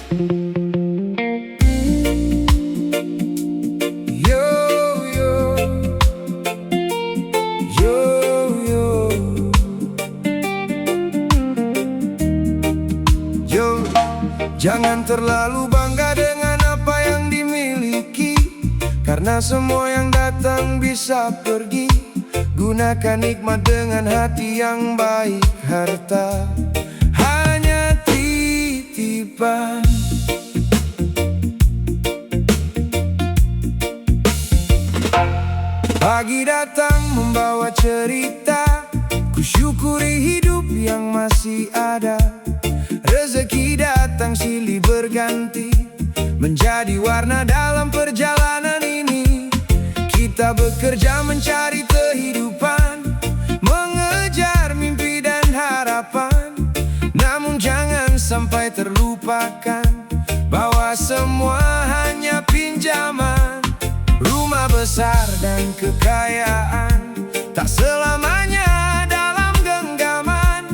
Yo, yo, yo, yo, yo. Jangan terlalu bangga dengan apa yang dimiliki, karena semua yang datang bisa pergi. Gunakan nikmat dengan hati yang baik. Harta hanya titipan. Pagi datang membawa cerita, ku syukuri hidup yang masih ada. Rezeki datang silih berganti, menjadi warna dalam perjalanan ini. Kita bekerja mencari kehidupan, mengejar mimpi dan harapan. Namun jangan sampai terlupakan bahwa semua hanya pinjaman. Rumah besar dan kekayaan tak selamanya dalam genggaman.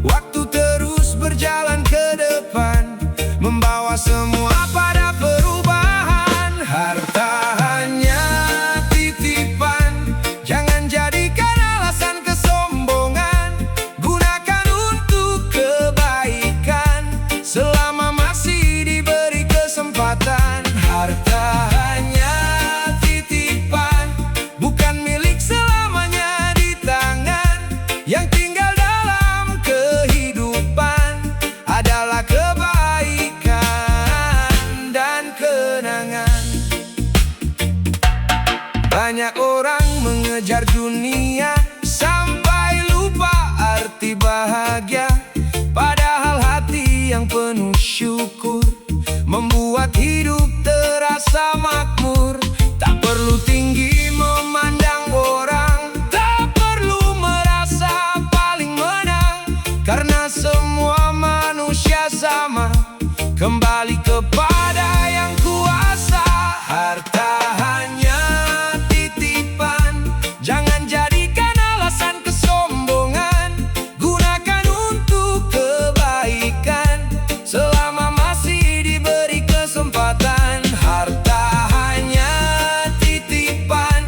Waktu terus berjalan ke depan, membawa semua pada perubahan. Harta hanya titipan, jangan jadikan alasan kesombongan. Gunakan untuk kebaikan selama masih diberi kesempatan. Harta hanya titipan, bukan milik selamanya di tangan. Yang tinggal dalam kehidupan adalah kebaikan dan kenangan. Banyak orang mengejar dunia sampai lupa arti bahagia. Padahal hati yang penuh syukur membuat hidup terasa makmur. Tak perlu tinggi memandang orang, tak perlu merasa paling menang, karena semua manusia sama, kembali kepada yang kuasa. Harta hanya titipan, jangan jadikan alasan kesombongan. Gunakan untuk kebaikan selama masih diberi kesempatan. Harta hanya titipan,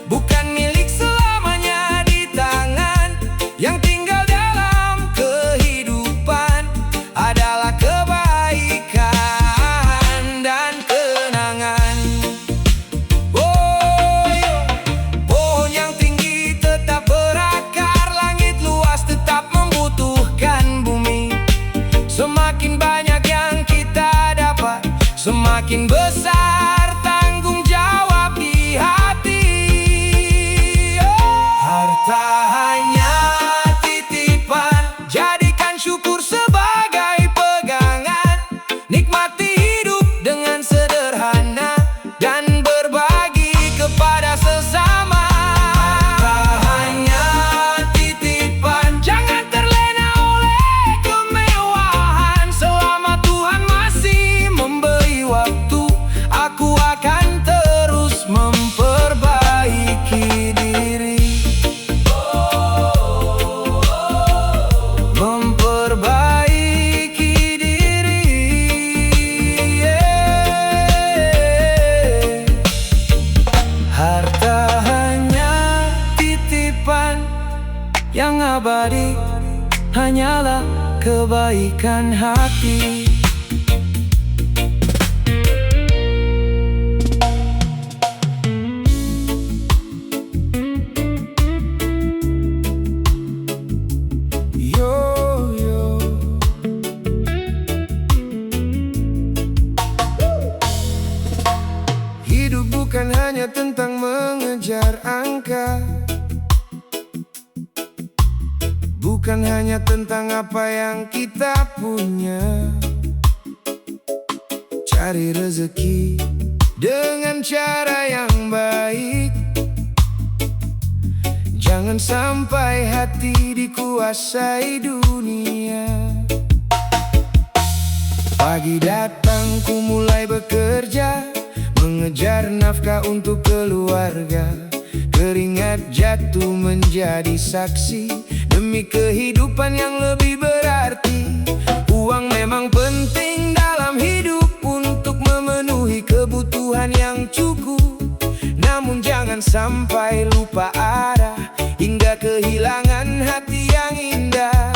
bukan milik selamanya di tangan. Yang tinggal dalam kehidupan adalah kebaikan dan kenangan. Oh, pohon yang tinggi tetap berakar, langit luas tetap membutuhkan bumi. Semakin banyak yang kita dapat, semakin besar tanggung jawab di hati. Harta hanya titipan, jadikan syukur sebagai pegangan. Nikmati hidup dengan sederhana dan berbagi kepada sesama. Harta hanya titipan, jangan terlena oleh kemewahan. Selama Tuhan masih memberi waktu, aku akan terus memperbaiki diri. Memperbaiki diri. Harta hanya titipan, yang abadi hanyalah kebaikan hati. Yo, yo. Hidup bukan hanya tentang mengejar angka, bukan hanya tentang apa yang kita punya. Cari rezeki dengan cara yang baik, jangan sampai hati dikuasai dunia. Pagi datang ku mulai bekerja, mengejar nafkah untuk keluarga. Keringat jatuh menjadi saksi demi kehidupan yang lebih berarti. Uang memang penting dalam hidup, sampai lupa arah, hingga kehilangan hati yang indah.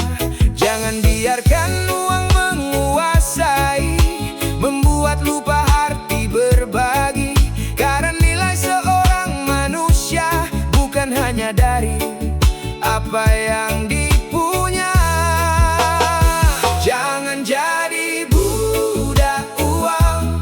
Jangan biarkan uang menguasai, membuat lupa arti berbagi. Karena nilai seorang manusia bukan hanya dari apa yang dipunya. Jangan jadi budak uang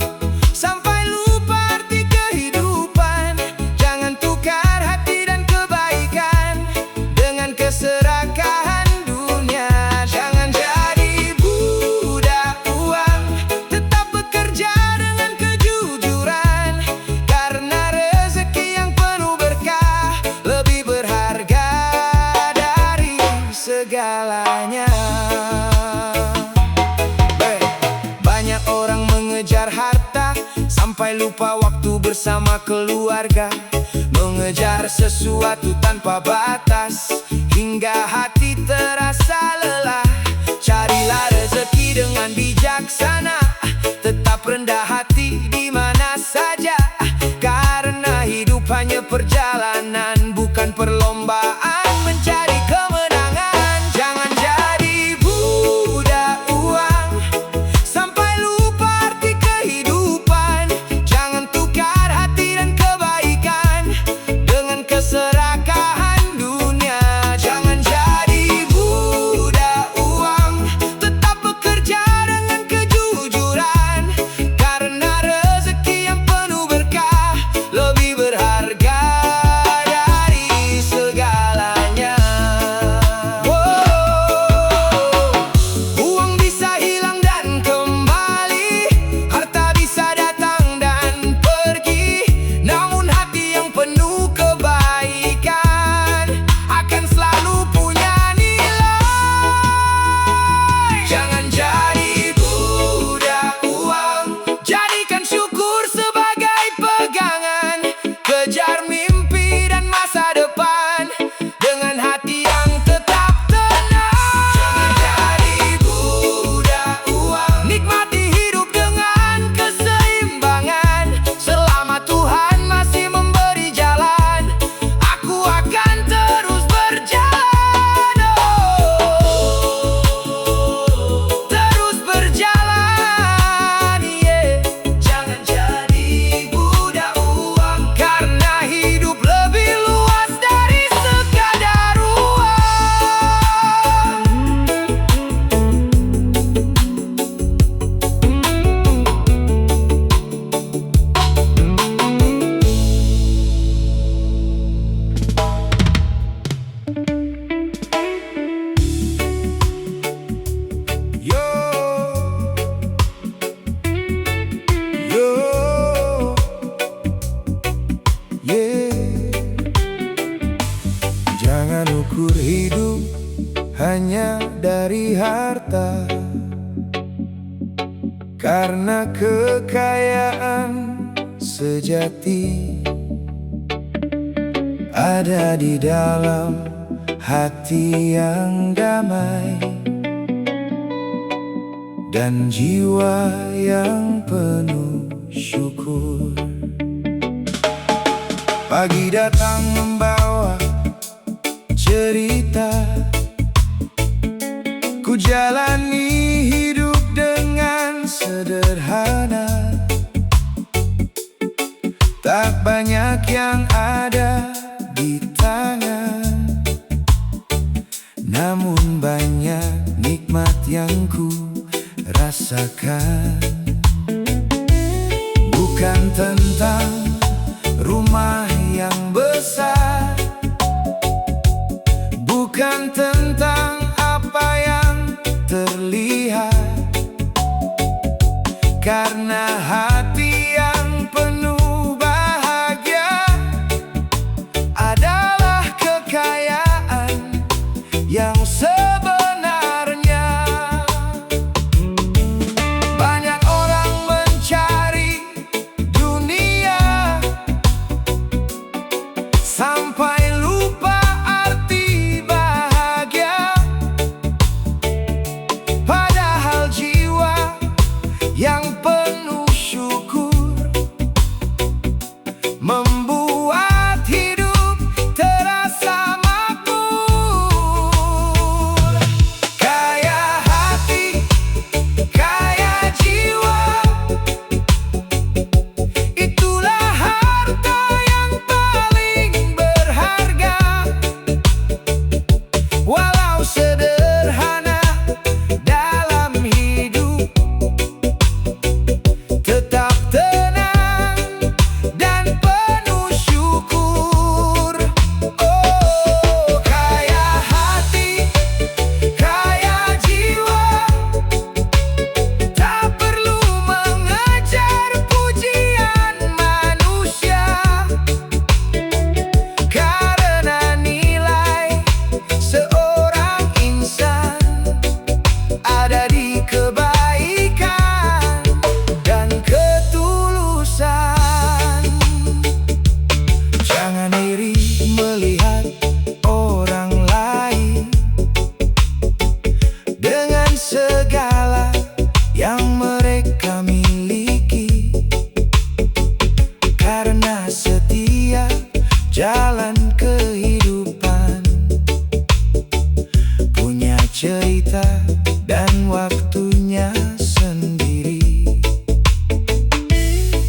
sampai lupa arti kehidupan. Jangan tukar hati dan kebaikan dengan keserakahan dunia. Jangan jadi budak uang, tetap bekerja dengan kejujuran. Karena rezeki yang penuh berkah lebih berharga dari segalanya. Banyak orang mengejar harta sampai lupa waktu bersama keluarga, mengejar sesuatu tanpa batas hingga hati terasa lelah. Carilah rezeki dengan bijaksana, tetap rendah hati di mana saja. Karena hidup hanya perjalanan, bukan perlombaan mencari kemenangan. Jangan jadi budak uang sampai lupa arti kehidupan. Jangan tukar hati dan kebaikan dengan keserakahan dunia. Jangan jadi budak uang, tetap bekerja dengan kejujuran. Karena rezeki yang penuh berkah lebih berharga dari segalanya. Uang bisa hilang dan kembali, harta bisa datang dan pergi, namun hati yang penuh kebaikan akan selalu punya nilai. Jangan jadi budak uang, jadikan syukur sebagai pegangan. Kejar mimpi dan masa depan dengan hati yang tetap tenang. Jangan jadi budak uang, nikmati hidup dengan keseimbangan. Selama Tuhan masih memberi jalan, aku akan terus berjalan. Terus berjalan, yeah. Jangan jadi budak uang, karena hidup lebih luas dari sekadar uang. Yo, yo, yeah. Jangan ukur hidup hanya dari harta, karena kekayaan sejati ada di dalam hati yang damai dan jiwa yang penuh syukur. Pagi datang membawa cerita, ku jalani hidup dengan sederhana. Tak banyak yang ada di tangan, namun banyak nikmat yang ku rasakan. Bukan tentang rumah yang besar, bukan tentang apa yang terlihat, karena hati yang penuh bahagia adalah kekayaan yang sebenarnya. Banyak orang mencari dunia sampai lupa arti bahagia, padahal jiwa yang penuh kebaikan dan ketulusan. Jangan iri melihat orang lain dengan segala yang mereka miliki, karena setiap jalan kehidupan punya cerita dan waktunya sendiri.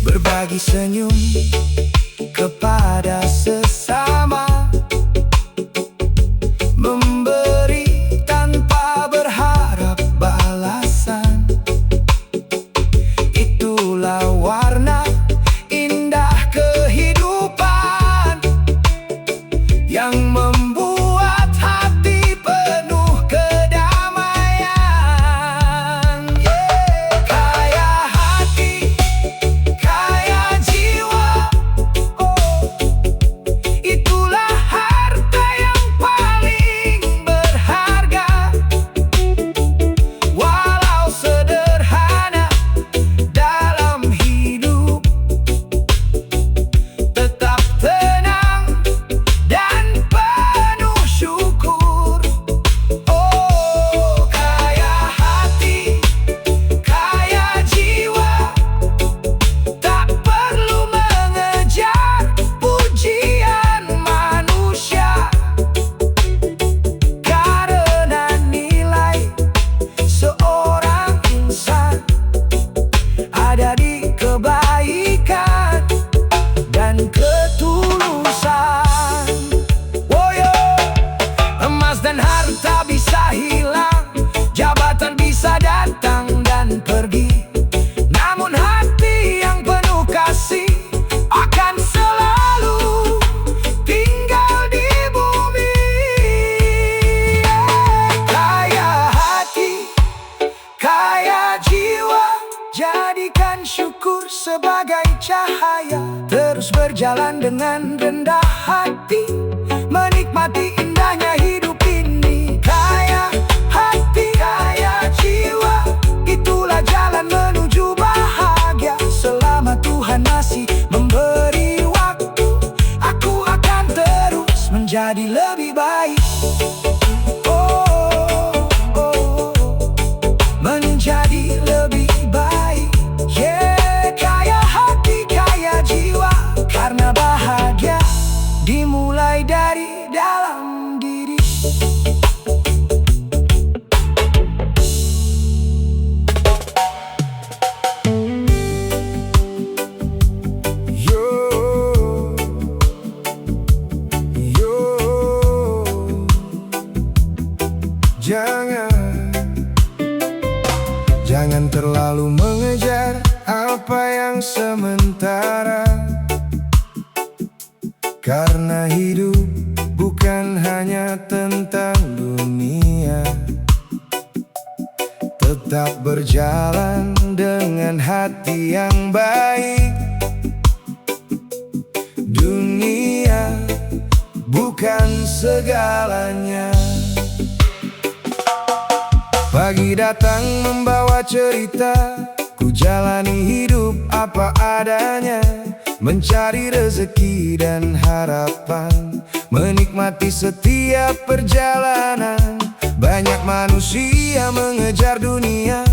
Berbagi senyum kepada sesama, memberi tanpa berharap balasan, itulah warna indah kehidupan yang membuat hati penuh kedamaian. Kaya hati, kaya jiwa, itulah harta yang paling berharga. Walau sederhana dalam hidup, tetap tenang dan penuh syukur. Oh, kaya hati, kaya jiwa, tak perlu mengejar pujian manusia, karena nilai seorang insan ada di kebaikan dan ketulusan. Oh yo, emas dan harta bisa hilang, jabatan bisa datang dan pergi, namun hati yang penuh kasih akan selalu tinggal di bumi. Kaya hati, kaya jiwa, jadikan syukur sebagai cahaya. Terus berjalan dengan rendah hati, menikmati indahnya hidup ini. Kaya hati, kaya jiwa, itulah jalan menuju bahagia. Selama Tuhan masih memberi waktu, aku akan terus menjadi lebih baik. Oh, oh, menjadi lebih baik. Yeah, kaya hati, kaya jiwa, karena bahagia dimulai dari dalam diri. Yo, yo, jangan terlalu mengejar apa yang sementara, karena hidup bukan hanya tentang dunia. Tetap berjalan dengan hati yang baik. Dunia bukan segalanya. Pagi datang membawa cerita, ku jalani hidup apa adanya, mencari rezeki dan harapan, menikmati setiap perjalanan. Banyak manusia mengejar dunia,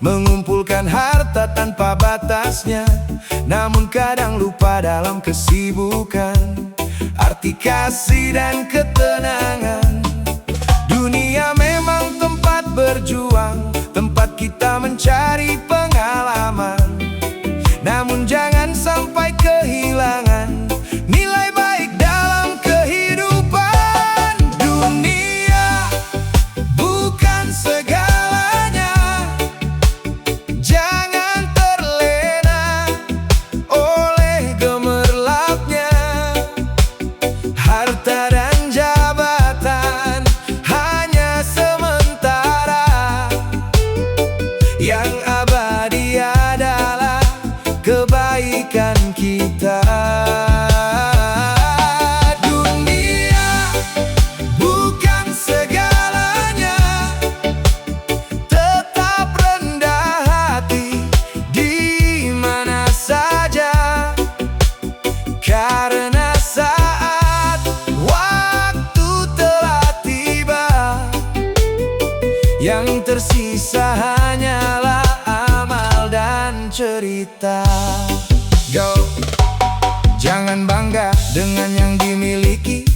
mengumpulkan harta tanpa batasnya, namun kadang lupa dalam kesibukan arti kasih dan ketenangan. Dunia memang tempat berjuang, tempat kita mencari pengalaman, namun jangan sampai kehilangan nilai baik dalam kehidupan. Dunia bukan segalanya, jangan terlena oleh gemerlapnya harta dan jabatan, hanya sementara. Yang abadi adalah kebaikan kita. Dunia bukan segalanya, tetap tersisa hanyalah amal dan cerita. Go, jangan bangga dengan yang dimiliki,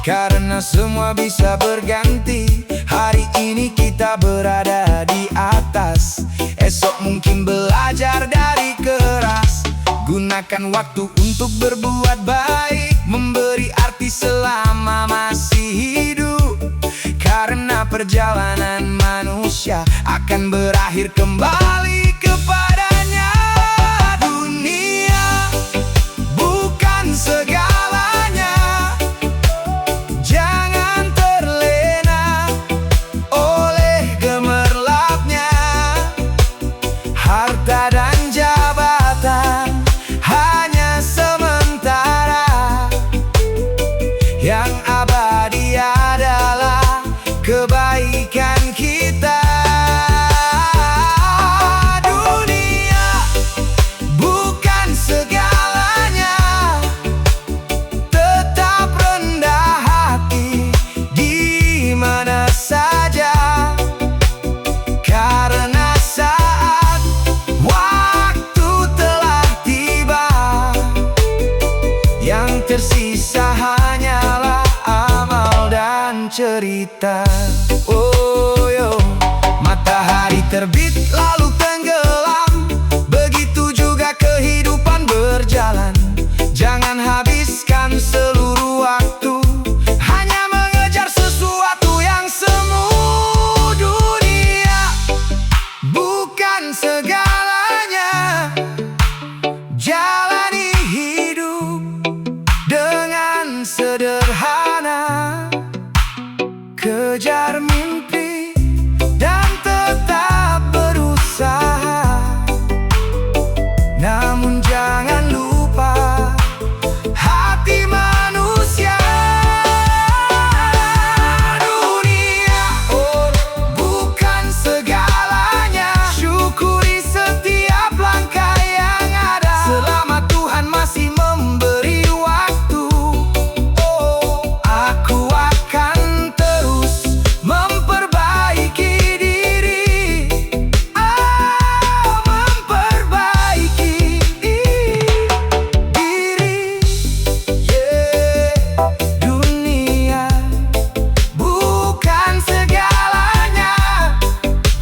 karena semua bisa berganti. Hari ini kita berada di atas, esok mungkin belajar dari keras. Gunakan waktu untuk berbuat baik, memberi arti selama masih hidup, karena perjalanan manusia akan berakhir kembali kepadanya. Dunia bukan segalanya, jangan terlena oleh gemerlapnya. Harta dan jabatan hanya sementara, yang abadi adalah kebaikan kita. Dunia bukan segalanya, tetap rendah hati di mana saja, karena saat waktu telah tiba, yang tersisa hanyalah amal dan cerita. Oh yo, matahari terbit lalu tenggelam, begitu juga kehidupan berjalan. Jangan habiskan seluruh waktu hanya mengejar sesuatu yang semu. Dunia bukan segalanya, jalani hidup dengan sederhana. Kejar mimpi dan tetap berusaha, namun jangan lupa hati manusia. Dunia bukan segalanya, syukuri setiap langkah yang ada. Selama Tuhan masih memberi waktu, aku akan terus memperbaiki diri. Memperbaiki diri. Yeah. Dunia bukan segalanya,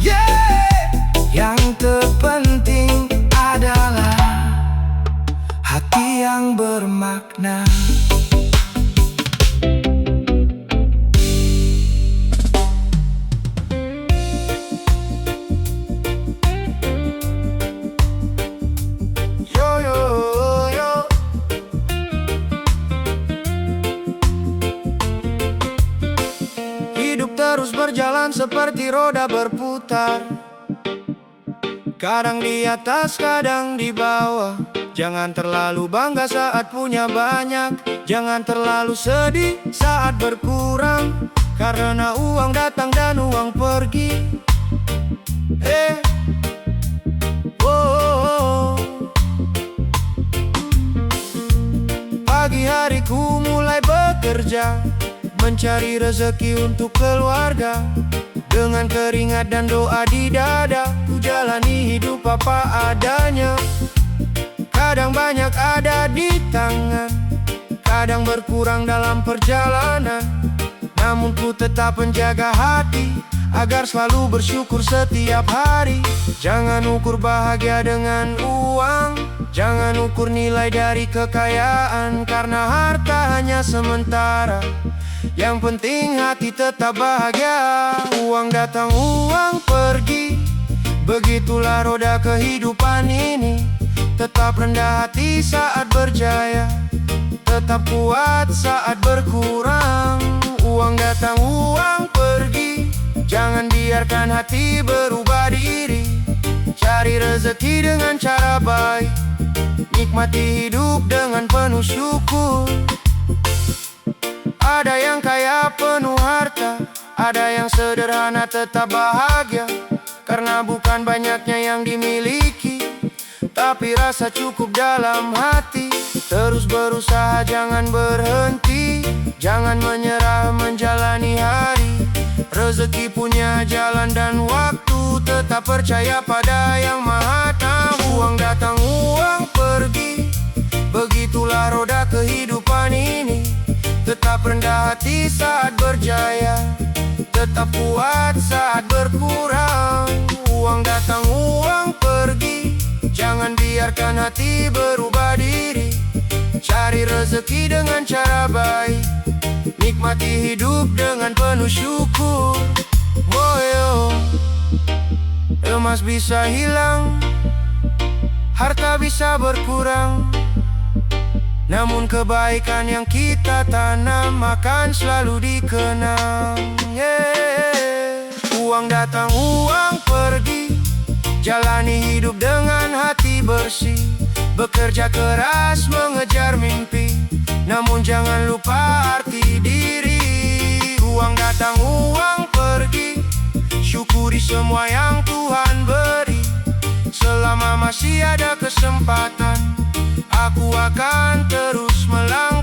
yeah. Yang terpenting adalah hati yang bermakna. Yo yo yo, hidup terus berjalan seperti roda berputar, kadang di atas, kadang di bawah. Jangan terlalu bangga saat punya banyak, jangan terlalu sedih saat berkurang, karena uang datang dan uang pergi. Pagi hari ku mulai bekerja, mencari rezeki untuk keluarga. Dengan keringat dan doa di dada, ku jalani hidup apa adanya. Kadang banyak ada di tangan, kadang berkurang dalam perjalanan, namun ku tetap menjaga hati agar selalu bersyukur setiap hari. Jangan ukur bahagia dengan uang, jangan ukur nilai dari kekayaan, karena harta hanya sementara. Yang penting hati tetap bahagia. Uang datang, uang pergi, begitulah roda kehidupan ini. Tetap rendah hati saat berjaya, tetap kuat saat berkurang. Uang datang, uang pergi, jangan biarkan hati berubah diri. Cari rezeki dengan cara baik, nikmati hidup dengan penuh syukur. Ada yang kaya penuh harta, ada yang sederhana tetap bahagia, karena bukan banyaknya yang dimiliki, tapi rasa cukup dalam hati. Terus berusaha, jangan berhenti, jangan menyerah menjalani hari. Rezeki punya jalan dan waktu, tetap percaya pada Yang Maha Tahu. Uang datang, uang pergi, begitulah roda kehidupan ini. Tetap rendah hati saat berjaya, tetap kuat saat berkurang. Uang datang, uang pergi, jangan biarkan hati berubah diri. Cari rezeki dengan cara baik, nikmati hidup dengan penuh syukur. Woyo, emas bisa hilang, harta bisa berkurang, namun kebaikan yang kita tanam akan selalu dikenang. Uang datang, uang pergi, jalani hidup dengan hati bersih. Bekerja keras mengejar mimpi, namun jangan lupa arti diri. Uang datang, uang pergi, syukuri semua yang Tuhan beri. Selama masih ada kesempatan, aku akan terus melangkah.